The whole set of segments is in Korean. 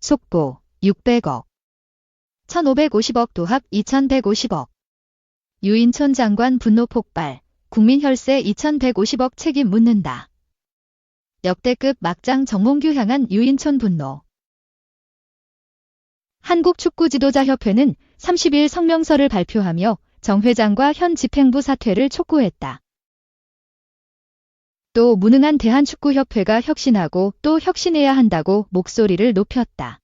속보 600억. 1550억 도합 2150억. 유인촌 장관 분노 폭발. 국민 혈세 2150억 책임 묻는다. 역대급 막장 정몽규 향한 유인촌 분노. 한국축구지도자협회는 30일 성명서를 발표하며 정 회장과 현 집행부 사퇴를 촉구했다. 또 무능한 대한축구협회가 혁신하고 또 혁신해야 한다고 목소리를 높였다.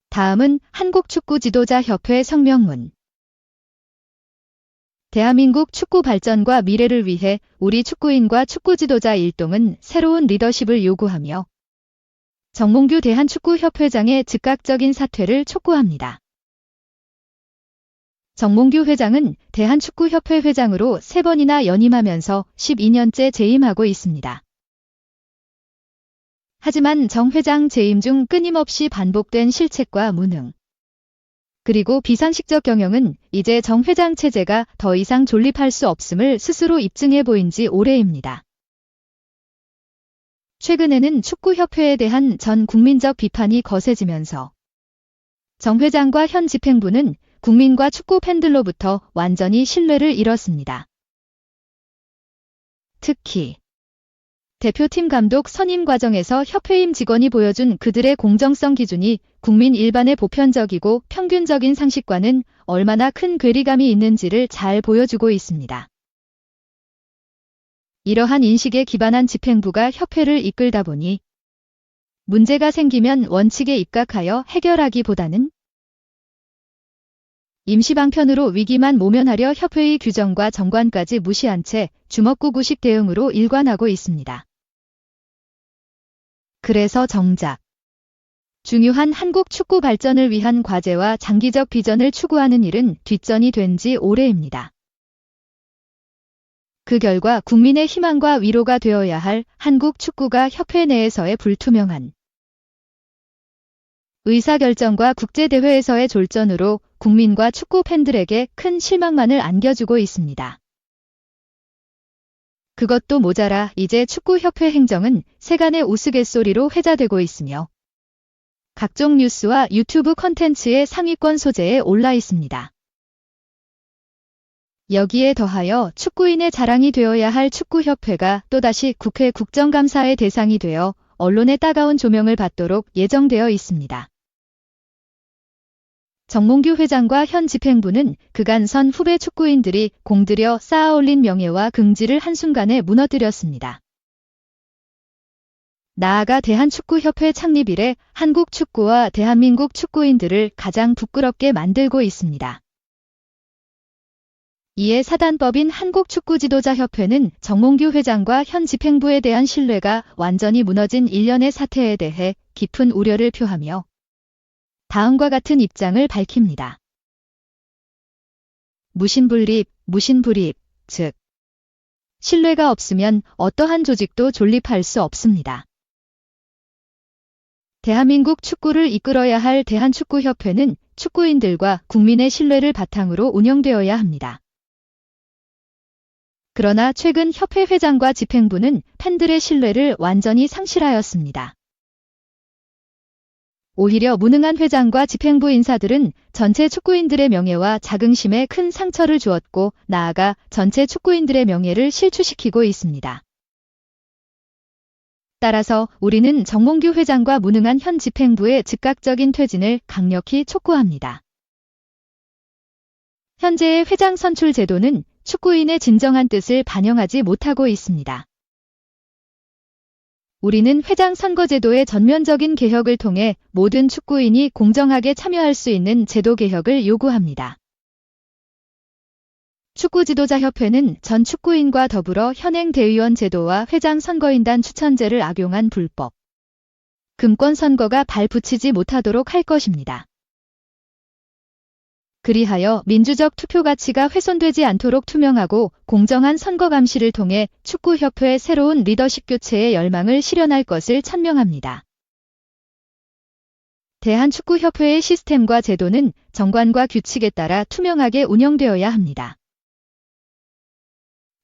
다음은 한국축구지도자협회 성명문. 대한민국 축구 발전과 미래를 위해 우리 축구인과 축구지도자 일동은 새로운 리더십을 요구하며 정몽규 대한축구협회장의 즉각적인 사퇴를 촉구합니다. 정몽규 회장은 대한축구협회 회장으로 3번이나 연임하면서 12년째 재임하고 있습니다. 하지만 정 회장 재임 중 끊임없이 반복된 실책과 무능, 그리고 비상식적 경영은 이제 정 회장 체제가 더 이상 존립할 수 없음을 스스로 입증해 보인 지 오래입니다. 최근에는 축구협회에 대한 전 국민적 비판이 거세지면서 정 회장과 현 집행부는 국민과 축구 팬들로부터 완전히 신뢰를 잃었습니다. 특히 대표팀 감독 선임 과정에서 협회임 직원이 보여준 그들의 공정성 기준이 국민 일반의 보편적이고 평균적인 상식과는 얼마나 큰 괴리감이 있는지를 잘 보여주고 있습니다. 이러한 인식에 기반한 집행부가 협회를 이끌다 보니 문제가 생기면 원칙에 입각하여 해결하기보다는 임시방편으로 위기만 모면하려 협회의 규정과 정관까지 무시한 채 주먹구구식 대응으로 일관하고 있습니다. 그래서 정작 중요한 한국 축구 발전을 위한 과제와 장기적 비전을 추구하는 일은 뒷전이 된 지 오래입니다. 그 결과 국민의 희망과 위로가 되어야 할 한국 축구가 협회 내에서의 불투명한 의사결정과 국제대회에서의 졸전으로 국민과 축구 팬들에게 큰 실망만을 안겨주고 있습니다. 그것도 모자라 이제 축구협회 행정은 세간의 우스갯소리로 회자되고 있으며 각종 뉴스와 유튜브 콘텐츠의 상위권 소재에 올라 있습니다. 여기에 더하여 축구인의 자랑이 되어야 할 축구협회가 또다시 국회 국정감사의 대상이 되어 언론의 따가운 조명을 받도록 예정되어 있습니다. 정몽규 회장과 현 집행부는 그간 선 후배 축구인들이 공들여 쌓아올린 명예와 긍지를 한순간에 무너뜨렸습니다. 나아가 대한축구협회 창립 이래 한국 축구와 대한민국 축구인들을 가장 부끄럽게 만들고 있습니다. 이에 사단법인 한국축구지도자협회는 정몽규 회장과 현 집행부에 대한 신뢰가 완전히 무너진 일련의 사태에 대해 깊은 우려를 표하며 다음과 같은 입장을 밝힙니다. 무신불립, 즉 신뢰가 없으면 어떠한 조직도 존립할 수 없습니다. 대한민국 축구를 이끌어야 할 대한축구협회는 축구인들과 국민의 신뢰를 바탕으로 운영되어야 합니다. 그러나 최근 협회 회장과 집행부는 팬들의 신뢰를 완전히 상실하였습니다. 오히려 무능한 회장과 집행부 인사들은 전체 축구인들의 명예와 자긍심에 큰 상처를 주었고 나아가 전체 축구인들의 명예를 실추시키고 있습니다. 따라서 우리는 정몽규 회장과 무능한 현 집행부의 즉각적인 퇴진을 강력히 촉구합니다. 현재의 회장 선출 제도는 축구인의 진정한 뜻을 반영하지 못하고 있습니다. 우리는 회장 선거제도의 전면적인 개혁을 통해 모든 축구인이 공정하게 참여할 수 있는 제도 개혁을 요구합니다. 축구지도자협회는 전 축구인과 더불어 현행 대의원 제도와 회장 선거인단 추천제를 악용한 불법 금권 선거가 발붙이지 못하도록 할 것입니다. 그리하여 민주적 투표 가치가 훼손되지 않도록 투명하고 공정한 선거 감시를 통해 축구협회의 새로운 리더십 교체의 열망을 실현할 것을 천명합니다. 대한축구협회의 시스템과 제도는 정관과 규칙에 따라 투명하게 운영되어야 합니다.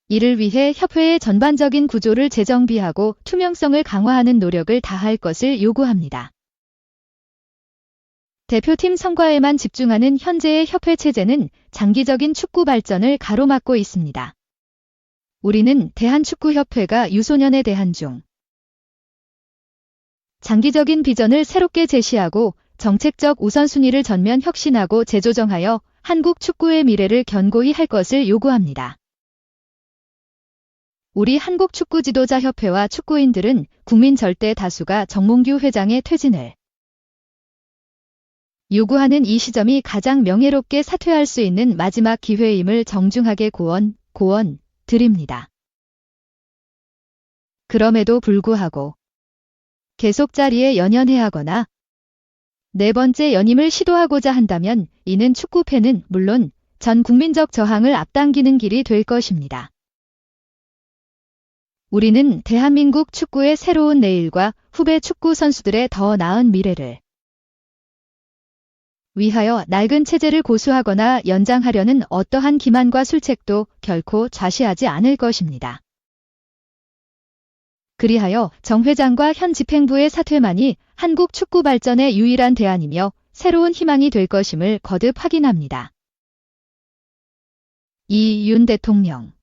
이를 위해 협회의 전반적인 구조를 재정비하고 투명성을 강화하는 노력을 다할 것을 요구합니다. 대표팀 성과에만 집중하는 현재의 협회 체제는 장기적인 축구 발전을 가로막고 있습니다. 우리는 대한축구협회가 유소년에 대한 장기적인 비전을 새롭게 제시하고 정책적 우선순위를 전면 혁신하고 재조정하여 한국 축구의 미래를 견고히 할 것을 요구합니다. 우리 한국 축구 지도자 협회와 축구인들은 국민 절대 다수가 정몽규 회장의 퇴진을 요구하는 이 시점이 가장 명예롭게 사퇴할 수 있는 마지막 기회임을 정중하게 드립니다. 그럼에도 불구하고 계속 자리에 연연해야 하거나 네 번째 연임을 시도하고자 한다면 이는 축구팬은 물론 전 국민적 저항을 앞당기는 길이 될 것입니다. 우리는 대한민국 축구의 새로운 내일과 후배 축구 선수들의 더 나은 미래를 위하여 낡은 체제를 고수하거나 연장하려는 어떠한 기만과 술책도 결코 좌시하지 않을 것입니다. 그리하여 정 회장과 현 집행부의 사퇴만이 한국 축구 발전의 유일한 대안이며 새로운 희망이 될 것임을 거듭 확인합니다. 윤 대통령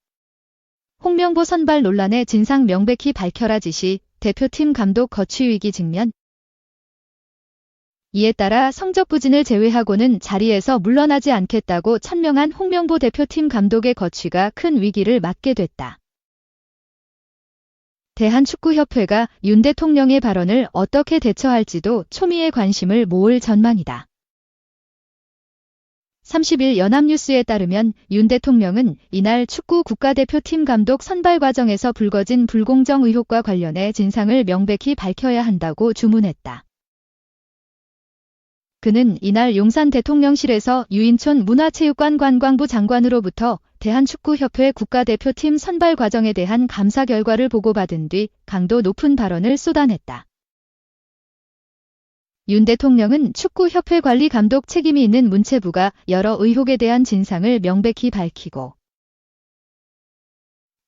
홍명보 선발 논란의 진상 명백히 밝혀라 지시, 대표팀 감독 거취 위기 직면. 이에 따라 성적 부진을 제외하고는 자리에서 물러나지 않겠다고 천명한 홍명보 대표팀 감독의 거취가 큰 위기를 맞게 됐다. 대한축구협회가 윤 대통령의 발언을 어떻게 대처할지도 초미의 관심을 모을 전망이다. 30일 연합뉴스에 따르면 윤 대통령은 이날 축구 국가대표팀 감독 선발 과정에서 불거진 불공정 의혹과 관련해 진상을 명백히 밝혀야 한다고 주문했다. 그는 이날 용산 대통령실에서 유인촌 문화체육관 관광부 장관으로부터 대한축구협회 국가대표팀 선발 과정에 대한 감사 결과를 보고받은 뒤 강도 높은 발언을 쏟아냈다. 윤 대통령은 축구협회 관리 감독 책임이 있는 문체부가 여러 의혹에 대한 진상을 명백히 밝히고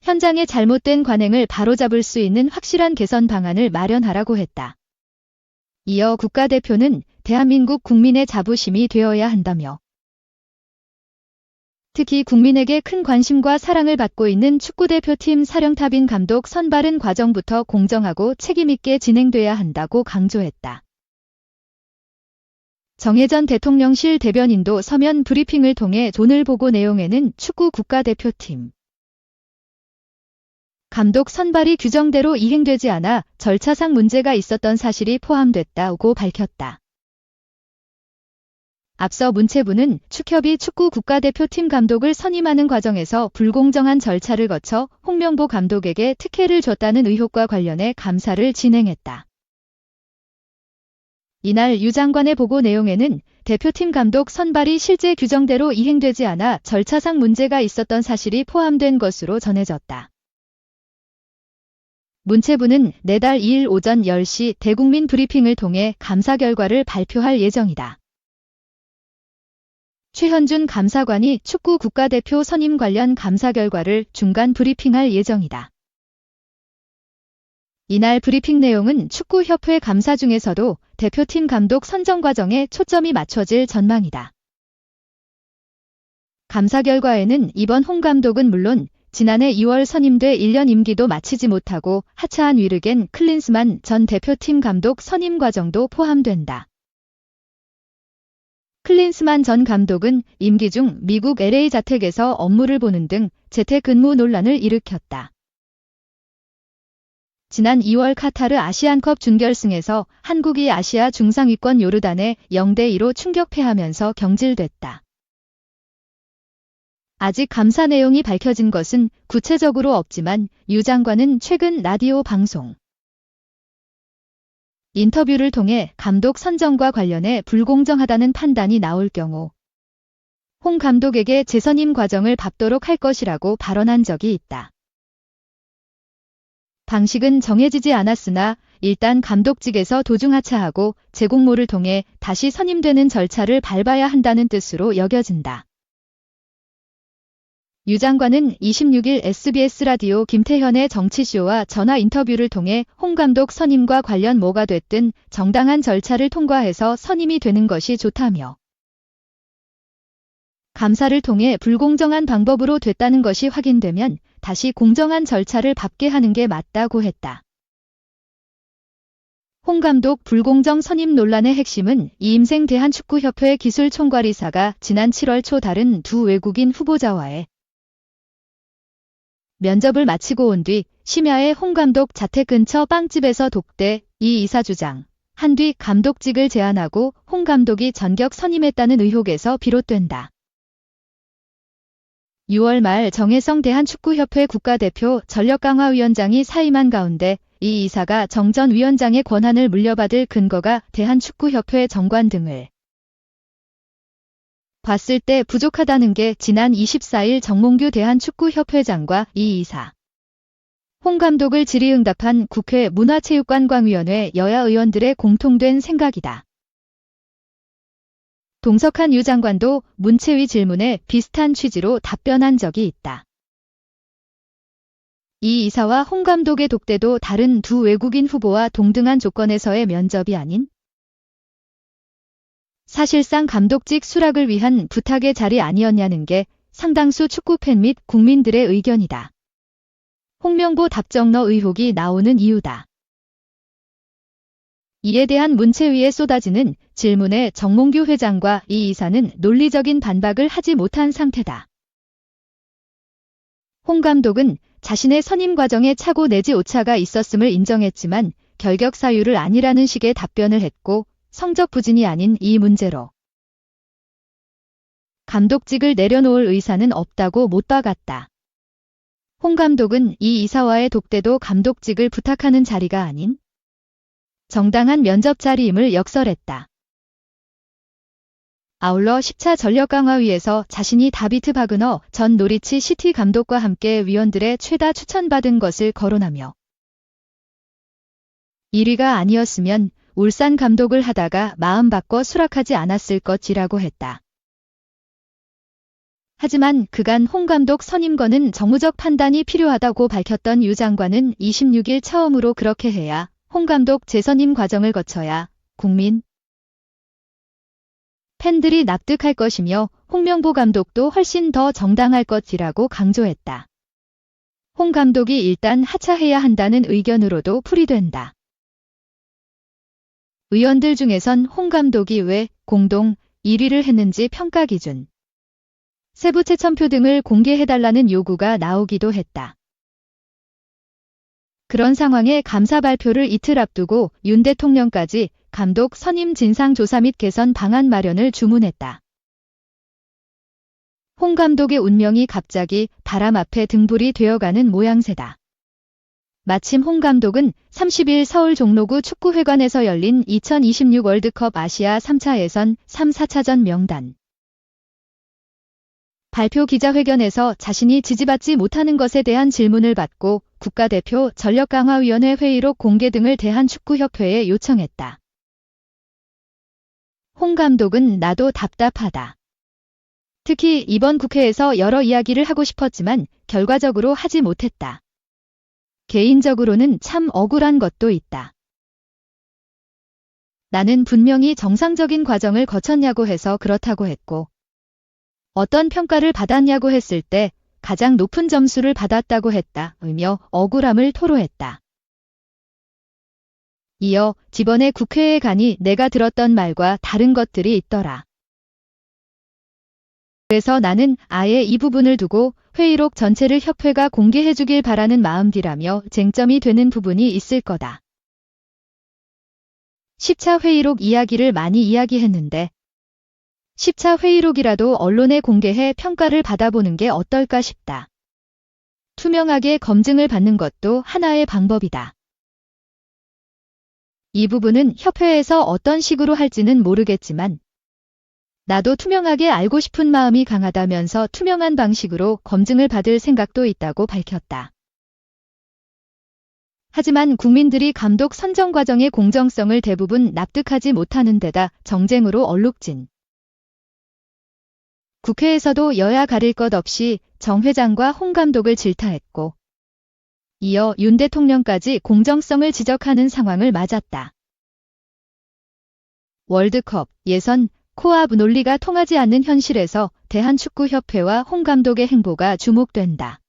현장의 잘못된 관행을 바로잡을 수 있는 확실한 개선 방안을 마련하라고 했다. 이어 국가대표는 대한민국 국민의 자부심이 되어야 한다며 특히 국민에게 큰 관심과 사랑을 받고 있는 축구대표팀 사령탑인 감독 선발은 과정부터 공정하고 책임있게 진행돼야 한다고 강조했다. 정혜전 대통령실 대변인도 서면 브리핑을 통해 오늘 보고 내용에는 축구 국가대표팀 감독 선발이 규정대로 이행되지 않아 절차상 문제가 있었던 사실이 포함됐다고 밝혔다. 앞서 문체부는 축협이 축구 국가대표팀 감독을 선임하는 과정에서 불공정한 절차를 거쳐 홍명보 감독에게 특혜를 줬다는 의혹과 관련해 감사를 진행했다. 이날 유 장관의 보고 내용에는 대표팀 감독 선발이 실제 규정대로 이행되지 않아 절차상 문제가 있었던 사실이 포함된 것으로 전해졌다. 문체부는 내달 2일 오전 10시 대국민 브리핑을 통해 감사 결과를 발표할 예정이다. 최현준 감사관이 축구 국가대표 선임 관련 감사 결과를 중간 브리핑할 예정이다. 이날 브리핑 내용은 축구협회 감사 중에서도 대표팀 감독 선정 과정에 초점이 맞춰질 전망이다. 감사 결과에는 이번 홍 감독은 물론 지난해 2월 선임돼 1년 임기도 마치지 못하고 하차한 위르겐 클린스만 전 대표팀 감독 선임 과정도 포함된다. 클린스만 전 감독은 임기 중 미국 LA 자택에서 업무를 보는 등 재택근무 논란을 일으켰다. 지난 2월 카타르 아시안컵 준결승에서 한국이 아시아 중상위권 요르단에 0대2로 충격패하면서 경질됐다. 아직 감사 내용이 밝혀진 것은 구체적으로 없지만 유 장관은 최근 라디오 방송 인터뷰를 통해 감독 선정과 관련해 불공정하다는 판단이 나올 경우 홍 감독에게 재선임 과정을 밟도록 할 것이라고 발언한 적이 있다. 방식은 정해지지 않았으나 일단 감독직에서 도중 하차하고 재공모를 통해 다시 선임되는 절차를 밟아야 한다는 뜻으로 여겨진다. 유 장관은 26일 SBS 라디오 김태현의 정치쇼와 전화 인터뷰를 통해 홍 감독 선임과 관련 뭐가 됐든 정당한 절차를 통과해서 선임이 되는 것이 좋다며 감사를 통해 불공정한 방법으로 됐다는 것이 확인되면 다시 공정한 절차를 밟게 하는 게 맞다고 했다. 홍 감독 불공정 선임 논란의 핵심은 이임생 대한축구협회 기술총괄이사가 지난 7월 초 다른 두 외국인 후보자와의 면접을 마치고 온 뒤 심야에 홍 감독 자택 근처 빵집에서 독대, 이 이사 주장, 한 뒤 감독직을 제안하고 홍 감독이 전격 선임했다는 의혹에서 비롯된다. 6월 말 정혜성 대한축구협회 국가대표 전력강화위원장이 사임한 가운데 이 이사가 정 전 위원장의 권한을 물려받을 근거가 대한축구협회 정관 등을 봤을 때 부족하다는 게 지난 24일 정몽규 대한축구협회장과 이 이사, 홍 감독을 질의응답한 국회 문화체육관광위원회 여야 의원들의 공통된 생각이다. 동석한 유 장관도 문체위 질문에 비슷한 취지로 답변한 적이 있다. 이 이사와 홍 감독의 독대도 다른 두 외국인 후보와 동등한 조건에서의 면접이 아닌 사실상 감독직 수락을 위한 부탁의 자리 아니었냐는 게 상당수 축구팬 및 국민들의 의견이다. 홍명보 답정너 의혹이 나오는 이유다. 이에 대한 문체위에 쏟아지는 질문에 정몽규 회장과 이 이사는 논리적인 반박을 하지 못한 상태다. 홍 감독은 자신의 선임 과정에 착오 내지 오차가 있었음을 인정했지만 결격 사유를 아니라는 식의 답변을 했고 성적 부진이 아닌 이 문제로 감독직을 내려놓을 의사는 없다고 못 박았다. 홍 감독은 이 이사와의 독대도 감독직을 부탁하는 자리가 아닌 정당한 면접 자리임을 역설했다. 아울러 10차 전력강화위에서 자신이 다비트 바그너 전 노리치 시티 감독과 함께 위원들의 최다 추천받은 것을 거론하며 1위가 아니었으면 울산 감독을 하다가 마음 바꿔 수락하지 않았을 것이라고 했다. 하지만 그간 홍 감독 선임권은 정무적 판단이 필요하다고 밝혔던 유 장관은 26일 처음으로 그렇게 해야 홍 감독 재선임 과정을 거쳐야 국민 팬들이 납득할 것이며 홍명보 감독도 훨씬 더 정당할 것이라고 강조했다. 홍 감독이 일단 하차해야 한다는 의견으로도 풀이된다. 의원들 중에선 홍 감독이 왜 공동 1위를 했는지 평가 기준, 세부 채점표 등을 공개해달라는 요구가 나오기도 했다. 그런 상황에 감사 발표를 이틀 앞두고 윤 대통령까지 감독 선임 진상조사 및 개선 방안 마련을 주문했다. 홍 감독의 운명이 갑자기 바람 앞에 등불이 되어가는 모양새다. 마침 홍 감독은 30일 서울 종로구 축구회관에서 열린 2026 월드컵 아시아 3차 예선 3, 4차전 명단 발표 기자회견에서 자신이 지지받지 못하는 것에 대한 질문을 받고 국가대표 전력강화위원회 회의록 공개 등을 대한축구협회에 요청했다. 홍 감독은 나도 답답하다. 특히 이번 국회에서 여러 이야기를 하고 싶었지만 결과적으로 하지 못했다. 개인적으로는 참 억울한 것도 있다. 나는 분명히 정상적인 과정을 거쳤냐고 해서 그렇다고 했고 어떤 평가를 받았냐고 했을 때 가장 높은 점수를 받았다고 했다며 억울함을 토로했다. 이어 이번에 국회에 가니 내가 들었던 말과 다른 것들이 있더라. 그래서 나는 아예 이 부분을 두고 회의록 전체를 협회가 공개해주길 바라는 마음이라며 쟁점이 되는 부분이 있을 거다. 10차 회의록 이야기를 많이 이야기했는데 10차 회의록이라도 언론에 공개해 평가를 받아보는 게 어떨까 싶다. 투명하게 검증을 받는 것도 하나의 방법이다. 이 부분은 협회에서 어떤 식으로 할지는 모르겠지만 나도 투명하게 알고 싶은 마음이 강하다면서 투명한 방식으로 검증을 받을 생각도 있다고 밝혔다. 하지만 국민들이 감독 선정 과정의 공정성을 대부분 납득하지 못하는 데다 정쟁으로 얼룩진 국회에서도 여야 가릴 것 없이 정 회장과 홍 감독을 질타했고, 이어 윤 대통령까지 공정성을 지적하는 상황을 맞았다. 월드컵, 예선, 코앞 논리가 통하지 않는 현실에서 대한축구협회와 홍 감독의 행보가 주목된다.